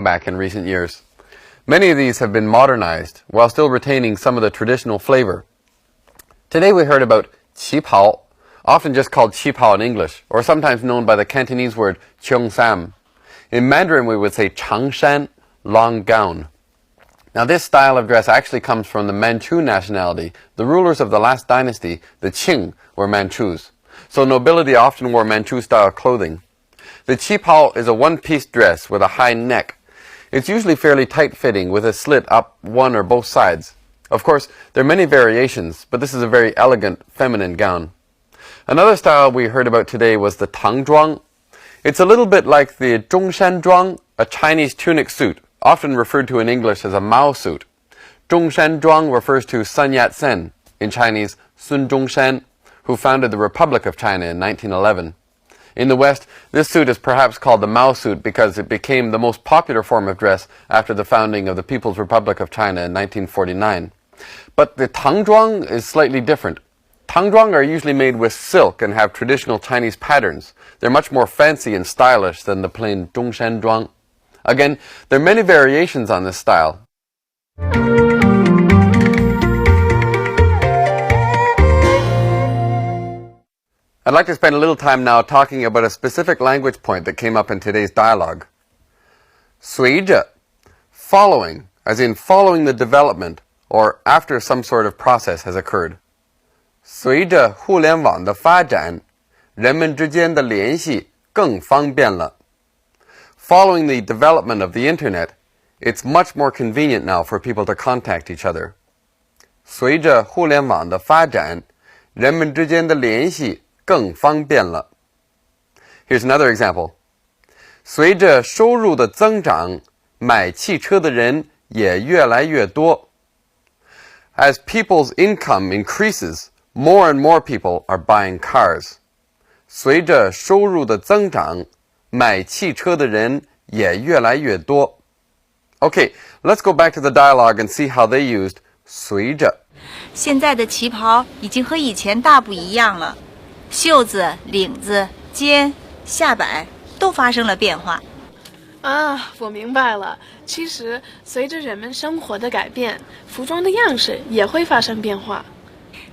back in recent years. Many of these have been modernized while still retaining some of the traditional flavor. Today we heard about qi pao, often just called qi pao in English, or sometimes known by the Cantonese word cheong sam. In Mandarin we would say changshan, long gown. Now this style of dress actually comes from the Manchu nationality. The rulers of the last dynasty, the Qing, were Manchus. So nobility often wore Manchu-style clothing. The qi pao is a one-piece dress with a high neck. It's usually fairly tight-fitting with a slit up one or both sides. Of course, there are many variations, but this is a very elegant, feminine gown. Another style we heard about today was the tangzhuang. It's a little bit like the zhongshan, a Chinese tunic suit, often referred to in English as a Mao suit. Zhongshan refers to Sun Yat-sen, in Chinese Sun Zhongshan, who founded the Republic of China in 1911. In the West, this suit is perhaps called the Mao suit because it became the most popular form of dress after the founding of the People's Republic of China in 1949. But the tangzhuang is slightly different. Tangzhuang are usually made with silk and have traditional Chinese patterns. They're much more fancy and stylish than the plain zhongshan. Again, there are many variations on this style. I'd like to spend a little time now talking about a specific language point that came up in today's dialogue. 随着, following, as in following the development or after some sort of process has occurred. 随着互联网的发展，人们之间的联系更方便了。Following the development of the internet, it's much more convenient now for people to contact each other. 随着互联网的发展，人们之间的联系更方便了。Here's another example. 随着收入的增长，买汽车的人也越来越多。As people's income increases, more and more people are buying cars. 随着收入的增长，买汽车的人也越来越多。Okay, let's go back to the dialogue and see how they used 随着。现在的旗袍已经和以前大不一样了，袖子、领子、肩、下摆都发生了变化。啊，我明白了。其实，随着人们生活的改变，服装的样式也会发生变化。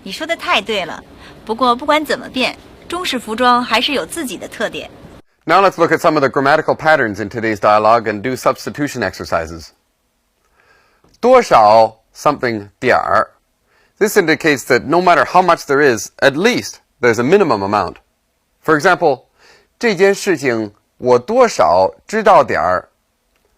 你说的太对了。不过不管怎么变，中式服装还是有自己的特点。Now let's look at some of the grammatical patterns in today's dialogue and do substitution exercises. 多少 something 点儿. This indicates that no matter how much there is, at least there's a minimum amount. For example, 这件事情我多少知道点儿